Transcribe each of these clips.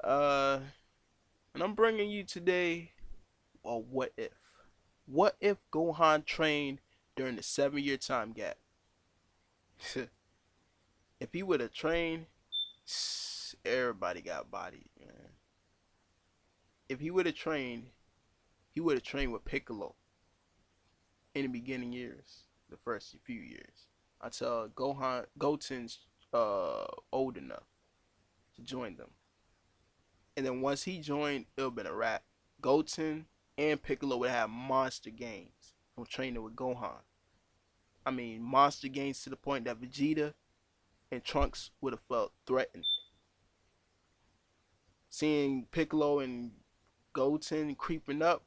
And I'm bringing you today a what if. What if Gohan trained during the 7 year time gap? If he would have trained, everybody got bodied, man. If he would have trained, he would have trained with Piccolo in the beginning years, the first few years, until Goten's old enough to join them. And then once he joined, it would have been a wrap. Goten and Piccolo would have monster gains from training with Gohan. I mean, monster gains to the point that Vegeta and Trunks would have felt threatened. Seeing Piccolo and Goten creeping up,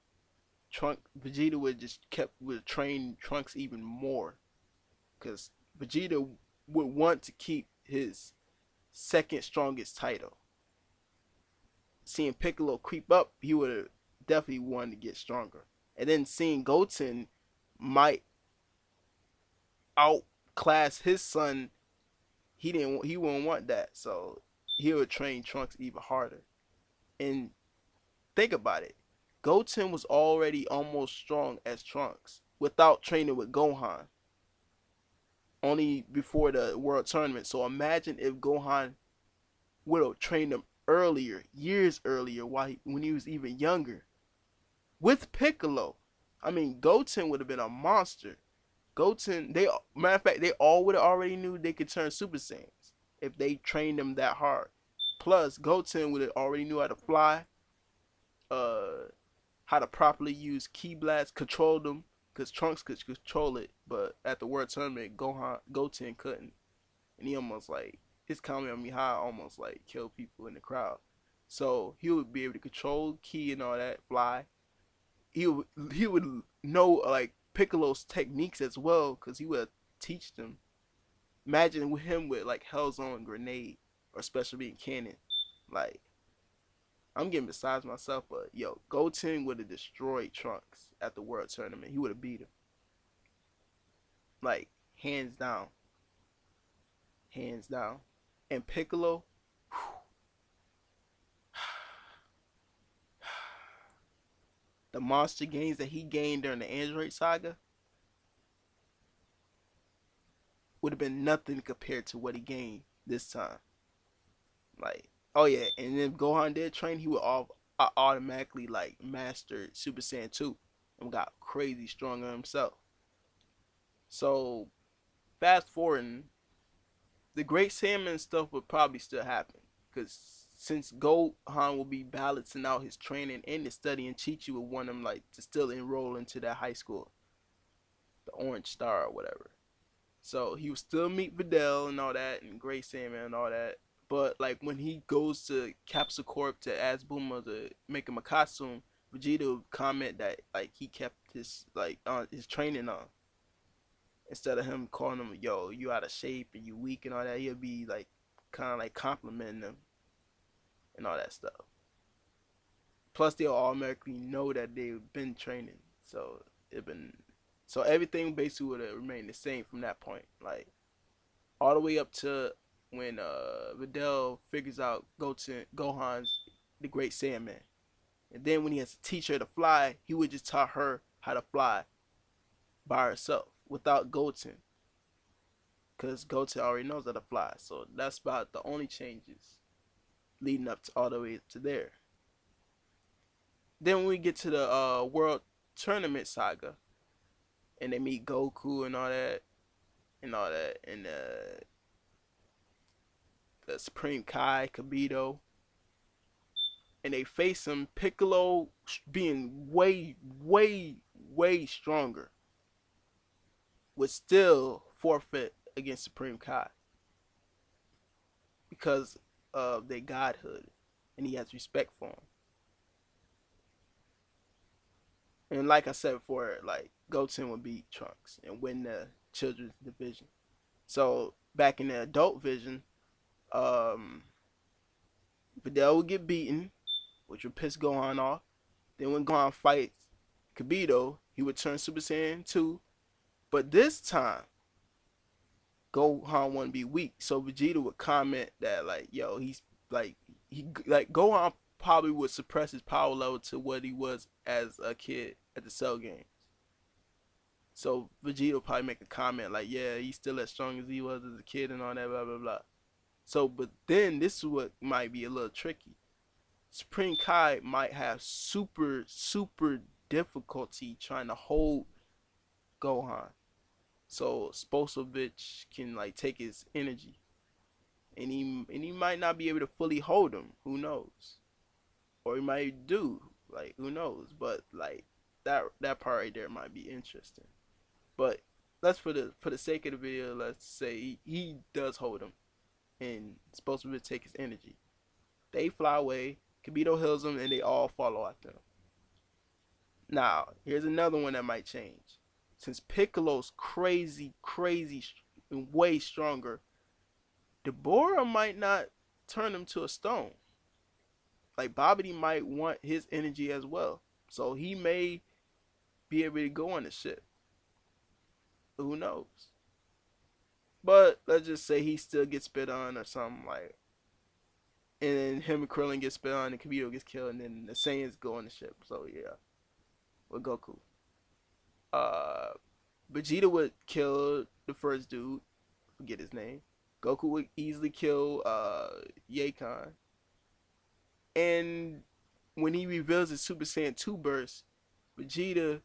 Vegeta would train Trunks even more, because Vegeta would want to keep his second strongest title. Seeing Piccolo creep up, he would have definitely wanted to get stronger. And then seeing Goten might outclass his son, he wouldn't want that. So he would train Trunks even harder. And think about it. Goten was already almost strong as Trunks without training with Gohan. Only before the world tournament. So imagine if Gohan would have trained him earlier, years earlier, when he was even younger, with Piccolo. I mean, Goten would have been a monster. Matter of fact, they all would have already knew they could turn Super Saiyans if they trained them that hard. Plus, Goten would have already knew how to fly, how to properly use Ki Blast, control them, because Trunks could control it, but at the World Tournament, Goten couldn't, and he almost like his Kamehameha almost like killed people in the crowd. So he would be able to control Ki and all that, fly. He would know like Piccolo's techniques as well, because he would teach them. Imagine with him with like Hell's Own grenade or special beam cannon. Like, I'm getting besides myself, but yo, Goten would have destroyed Trunks at the World Tournament. He would have beat him, like, hands down, hands down. And Piccolo, the monster gains that he gained during the Android saga would have been nothing compared to what he gained this time. Like, oh yeah, and if Gohan did train, he would automatically like master Super Saiyan 2 and got crazy stronger himself. So fast forwarding, the Great Saiyaman stuff would probably still happen, because since Gohan will be balancing out his training and his study, and Chi would want him like to still enroll into that high school, the Orange Star or whatever. So he would still meet Videl and all that, and Great Saiyaman and all that. But like when he goes to Capsule Corp to ask Bulma to make him a costume, Vegeta would comment that like he kept his training on, instead of him calling him, yo, you out of shape and you weak and all that. He'll be like kind of like complimenting them and all that stuff. Plus they'll automatically know that they've been training, so it been so everything basically would have remained the same from that point, like all the way up to when Videl figures out Gohan's the Great Saiyaman. And then when he has to teach her to fly, he would just taught her how to fly by herself without Goten, because Goten already knows how to fly. So that's about the only changes leading up to all the way to there. Then when we get to the World Tournament saga, and they meet Goku and all that, and the Supreme Kai, Kibito, and they face him. Piccolo being way, way, way stronger would still forfeit against Supreme Kai because of their godhood, and he has respect for him. And like I said before, like Goten would beat Trunks and win the children's division. So back in the adult vision, um, Videl would get beaten, which would piss Gohan off. Then when Gohan fights Kibito, he would turn Super Saiyan 2. But this time, Gohan wouldn't be weak. So Vegeta would comment that like, yo, he's like he like Gohan probably would suppress his power level to what he was as a kid at the Cell games. So Vegeta will probably make a comment like, "Yeah, he's still as strong as he was as a kid and all that, blah blah blah." So, but then this is what might be a little tricky. Supreme Kai might have super difficulty trying to hold Gohan. So Sposobich can like take his energy, and he might not be able to fully hold him. Who knows? Or he might do. Like who knows? But like that part right there might be interesting. But let's for the sake of the video, let's say he does hold him and supposed to take his energy. They fly away. Kibito heals them, and they all follow after him. Now, here's another one that might change. Since Piccolo's crazy, and way stronger, Deborah might not turn him to a stone. Like Babidi might want his energy as well, so he may be able to go on the ship. Who knows? But let's just say he still gets spit on or something like, and then him and Krillin get spit on, and Kibito gets killed, and then the Saiyans go on the ship. So yeah, with Goku. Uh, Vegeta would kill the first dude. Forget his name. Goku would easily kill Yekan. And when he reveals his Super Saiyan 2 burst, Vegeta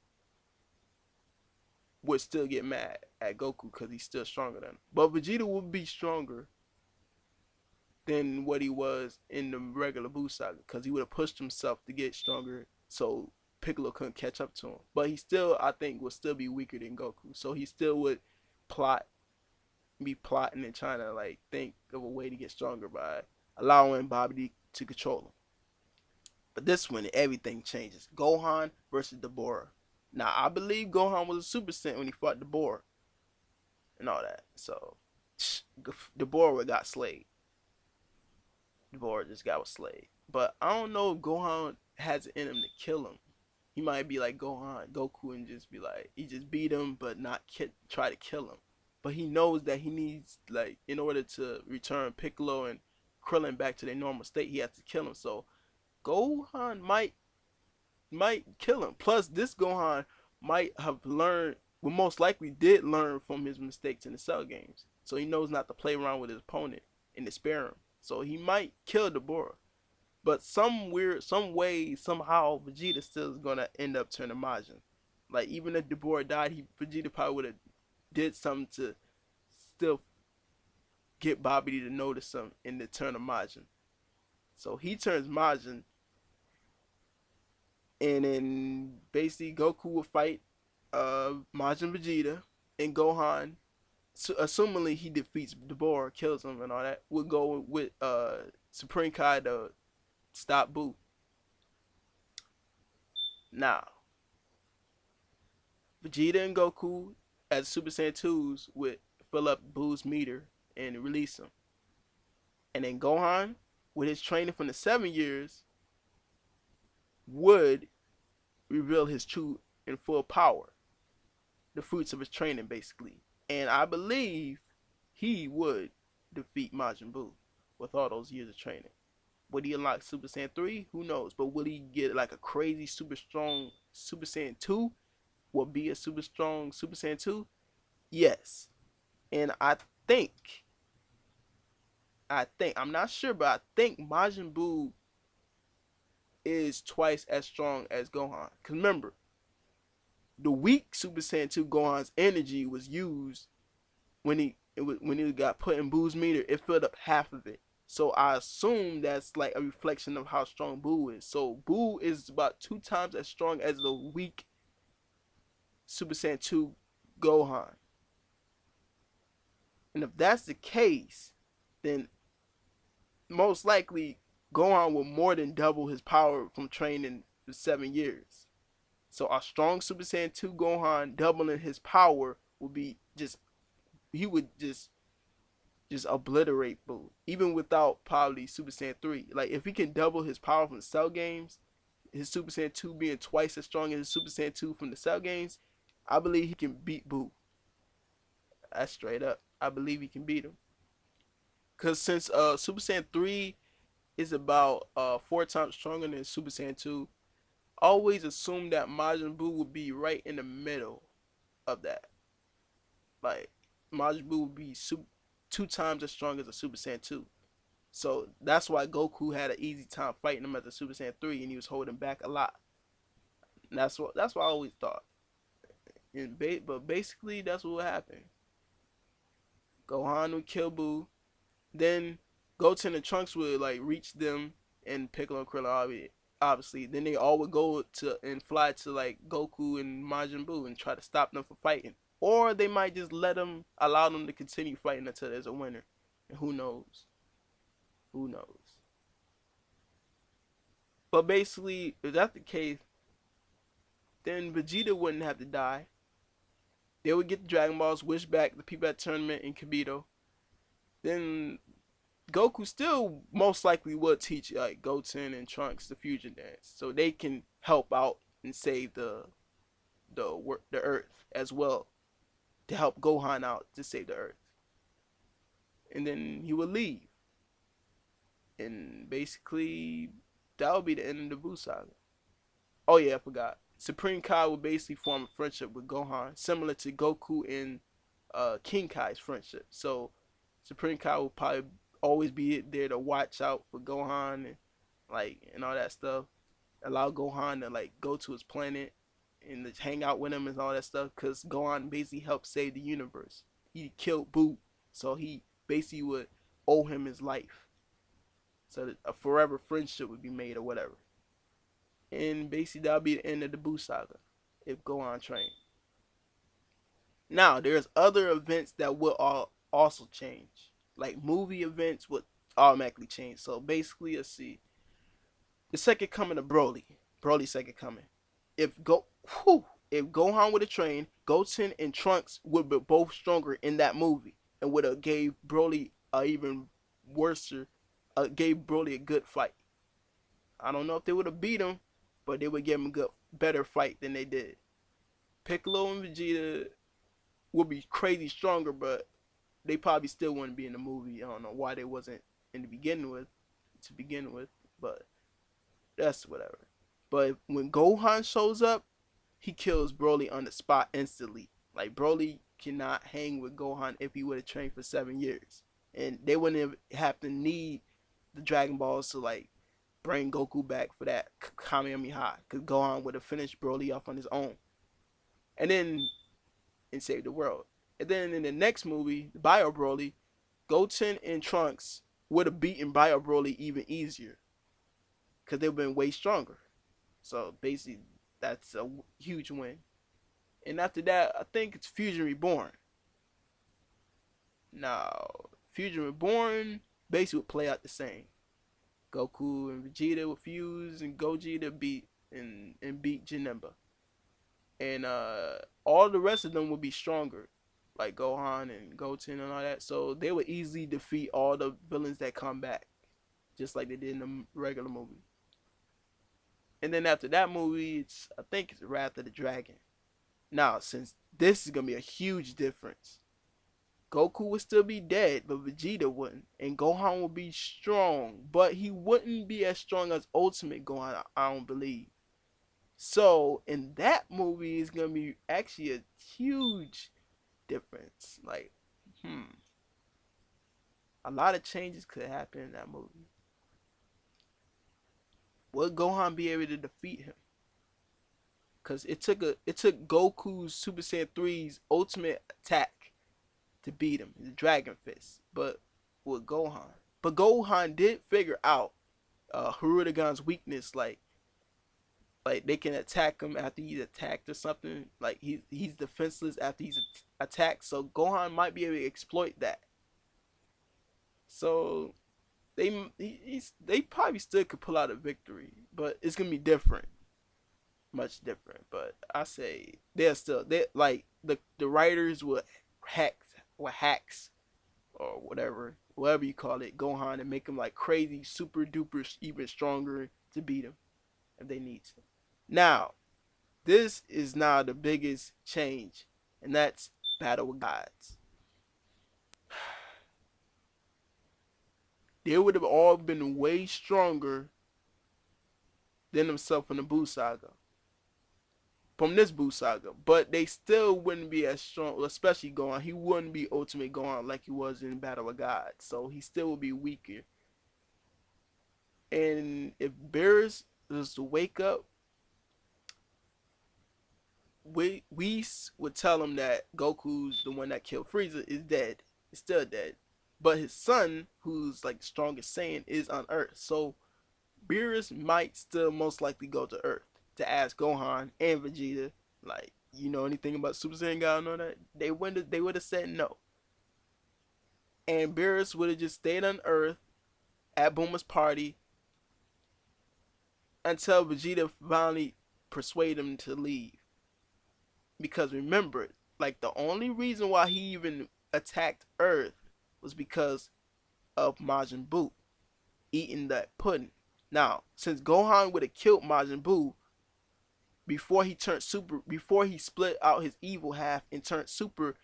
would still get mad at Goku because he's still stronger than him. But Vegeta would be stronger than what he was in the regular Buu saga because he would have pushed himself to get stronger so Piccolo couldn't catch up to him. But he still, I think, would still be weaker than Goku. So he still would be plotting and trying to like think of a way to get stronger by allowing Bobby to control him. But this one, everything changes. Gohan versus Deborah. Now, I believe Gohan was a Super Saiyan when he fought Deborah and all that. So, Deborah got slayed. Deborah just got slayed. But I don't know if Gohan has it in him to kill him. He might be like Goku, and just be like, he just beat him, but not try to kill him. But he knows that he needs, like, in order to return Piccolo and Krillin back to their normal state, he has to kill him. So Gohan might kill him. Plus, this Gohan might have learned, well, most likely did learn from his mistakes in the Cell games. So he knows not to play around with his opponent and to spare him. So he might kill Deborah. But some way, somehow, Vegeta still is gonna end up turning Majin. Like even if Deborah died, Vegeta probably would have did something to still get Bobby to notice him in the turn of Majin. So he turns Majin, and then basically Goku will fight Majin Vegeta, and Gohan, assumingly he defeats Deborah, kills him and all that, would go with Supreme Kai to stop Buu. Now, Vegeta and Goku as Super Saiyan 2s would fill up Buu's meter and release him. And then Gohan, with his training from the 7 years, would reveal his true and full power. The fruits of his training, basically. And I believe he would defeat Majin Buu with all those years of training. Would he unlock Super Saiyan 3? Who knows? But will he get like a crazy super strong Super Saiyan 2? Will be a super strong Super Saiyan 2? Yes. And I think, I'm not sure, but I think Majin Buu is twice as strong as Gohan. Because remember, the weak Super Saiyan 2 Gohan's energy was used when he got put in Buu's meter. It filled up half of it. So I assume that's like a reflection of how strong Buu is. So Buu is about 2 times as strong as the weak Super Saiyan 2 Gohan. And if that's the case, then most likely Gohan will more than double his power from training for 7 years. So a strong Super Saiyan 2 Gohan doubling his power will be he would just obliterate Buu, even without probably Super Saiyan 3. Like if he can double his power from the Cell games, his Super Saiyan 2 being twice as strong as his Super Saiyan 2 from the Cell games, I believe he can beat Buu. That's straight up. I believe he can beat him. Cause since Super Saiyan 3 is about 4 times stronger than Super Saiyan 2, always assume that Majin Buu would be right in the middle of that. Like Majin Buu would be 2 times as strong as a Super Saiyan 2. So that's why Goku had an easy time fighting him as a Super Saiyan 3, and he was holding back a lot. And that's what I always thought. But basically, that's what happened. Gohan would kill Buu. Then Goten and Trunks would like reach them, and Piccolo and Krillin obviously. Then they all would go to and fly to like Goku and Majin Buu and try to stop them from fighting. Or they might just allow them to continue fighting until there's a winner. And who knows? Who knows? But basically, if that's the case, then Vegeta wouldn't have to die. They would get the Dragon Balls, wish back the people at the tournament in Kibito. Then Goku still most likely would teach like Goten and Trunks the fusion dance, so they can help out and save the Earth as well, to help Gohan out to save the Earth. And then he would leave, and basically that would be the end of the Buu saga. Oh yeah, I forgot. Supreme Kai would basically form a friendship with Gohan, similar to Goku and King Kai's friendship. So Supreme Kai will probably always be there to watch out for Gohan and all that stuff. Allow Gohan to like go to his planet and to hang out with him and all that stuff. Cause Gohan basically helped save the universe. He killed Boo, so he basically would owe him his life. So that a forever friendship would be made or whatever. And basically that'll be the end of the Boo saga if Gohan trained. Now there's other events that will also change. Like movie events would automatically change. So basically, let's see. The second coming of Broly. Broly's second coming. If Gohan would have trained, Goten and Trunks would be both stronger in that movie and would have gave Broly a even worse, gave Broly a good fight. I don't know if they would have beat him, but they would give him a better fight than they did. Piccolo and Vegeta would be crazy stronger, but they probably still wouldn't be in the movie. I don't know why they wasn't in the to begin with, but that's whatever. But when Gohan shows up, he kills Broly on the spot instantly. Like Broly cannot hang with Gohan if he would have trained for 7 years, and they wouldn't have to need the Dragon Balls to like bring Goku back for that Kamehameha, because Gohan would have finished Broly off on his own, and then saved the world. And then in the next movie, Bio Broly, Goten and Trunks would have beaten Bio Broly even easier, because they've been way stronger. So basically, that's a huge win. And after that, I think it's Fusion Reborn. Now, Fusion Reborn basically would play out the same. Goku and Vegeta would fuse, and Gogeta beat Janemba. And all the rest of them would be stronger, like Gohan and Goten and all that. So they would easily defeat all the villains that come back, just like they did in the regular movie. And then after that movie, I think it's Wrath of the Dragon. Now, since this is gonna be a huge difference, Goku would still be dead, but Vegeta wouldn't, and Gohan would be strong, but he wouldn't be as strong as Ultimate Gohan. I don't believe. So in that movie, it's gonna be actually a huge difference. Like, a lot of changes could happen in that movie. Will Gohan be able to defeat him? Cause it took Goku's Super Saiyan 3's ultimate attack to beat him, the Dragon Fist. But with Gohan, did figure out Hirudegan's weakness, like they can attack him after he's attacked or something. Like he's defenseless after he's attacked. So Gohan might be able to exploit that. So they probably still could pull out a victory, but it's gonna be different, much different. But I say they like the writers would hacks or whatever you call it, Gohan, and make him like crazy, super duper, even stronger to beat him if they need to. Now, this is now the biggest change, and that's Battle with Gods. they would have all been way stronger than himself in the Buu saga. From this Buu saga, but they still wouldn't be as strong, especially Gohan. He wouldn't be Ultimate Gohan like he was in Battle of God, so he still would be weaker. And if Beerus was to wake up, we would tell him that Goku's the one that killed Frieza is dead. He's still dead. But his son, who's like the strongest Saiyan, is on Earth. So Beerus might still most likely go to Earth to ask Gohan and Vegeta, like, you know anything about Super Saiyan God and all that? They would have said no. And Beerus would have just stayed on Earth at Bulma's party until Vegeta finally persuaded him to leave. Because remember, like the only reason why he even attacked Earth was because of Majin Buu eating that pudding. Now, since Gohan would have killed Majin Buu before he turned super, before he split out his evil half and turned super,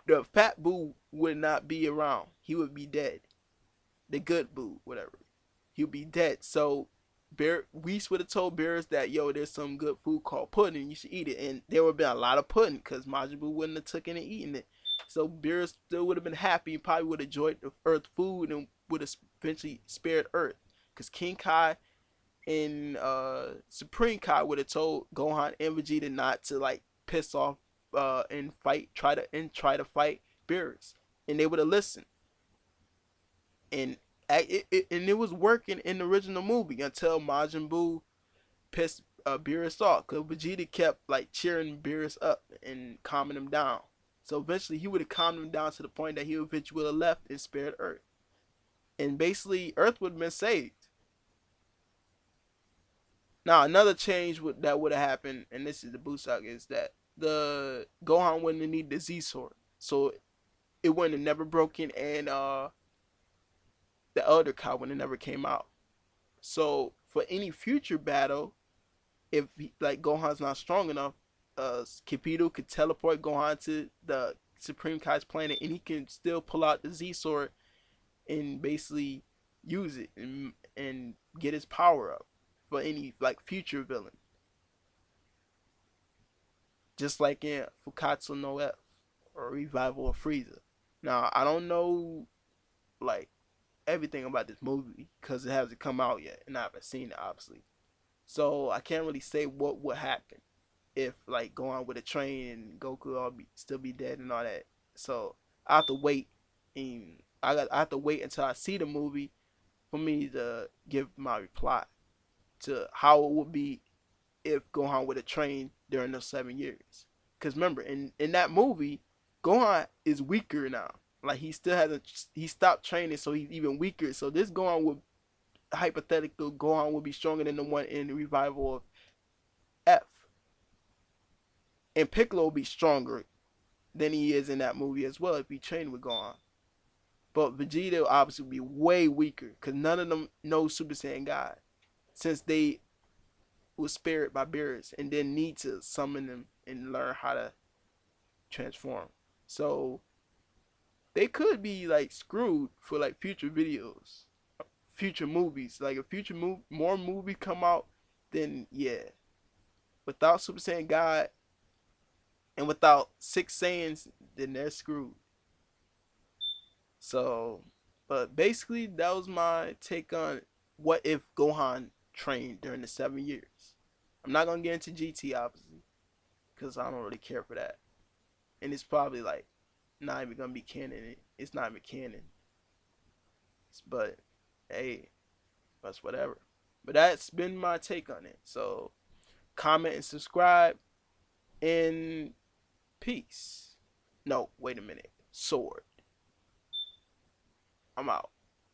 the fat Buu would not be around. He would be dead. The good Buu, whatever. He would be dead. So Whis would have told Beerus that, yo, there's some good food called pudding, you should eat it. And there would have been a lot of pudding because Majin Buu wouldn't have taken and eaten it. So Beerus still would have been happy and probably would have enjoyed the Earth food and would have eventually spared Earth. Because King Kai and Supreme Kai would have told Gohan and Vegeta not to like piss off and try to fight Beerus, and they would have listened. And it was working in the original movie until Majin Buu pissed Beerus off, because Vegeta kept like cheering Beerus up and calming him down. So eventually he would have calmed him down to the point that he eventually would have left and spared Earth. And basically Earth would have been saved. Now another change that would have happened, and this is the Buu saga, is that the Gohan wouldn't need the Z sword, so it wouldn't have never broken, and the Elder Kai wouldn't have never came out. So for any future battle, if like Gohan's not strong enough, Kibito could teleport Gohan to the Supreme Kai's planet, and he can still pull out the Z sword and basically use it and get his power up for any like future villain, just like in Fukatsu no F or Revival of Frieza. Now I don't know like everything about this movie because it hasn't come out yet, and I haven't seen it obviously. So I can't really say what would happen if like Gohan with a train and Goku still be dead and all that. So I have to wait, and I have to wait until I see the movie for me to give my reply to how it would be if Gohan would have trained during those 7 years. Because remember, in that movie, Gohan is weaker now. Like he stopped training, so he's even weaker. So this Gohan would, hypothetical Gohan would be stronger than the one in the Revival of F. And Piccolo will be stronger than he is in that movie as well if he trained with Gohan. But Vegeta obviously would be way weaker because none of them know Super Saiyan God, since they was spared by Beerus and didn't need to summon them and learn how to transform. So they could be like screwed for like future videos, future movies. Like a future more movie come out, then yeah. Without Super Saiyan God and without 6 Saiyans, then they're screwed. So, but basically that was my take on what if Gohan trained during the 7 years. I'm not gonna get into GT obviously, because I don't really care for that, and it's probably like not even gonna be canon. It's not even canon. But hey, that's whatever. But that's been my take on it. So comment and subscribe, and peace. No, wait a minute. Sword. I'm out.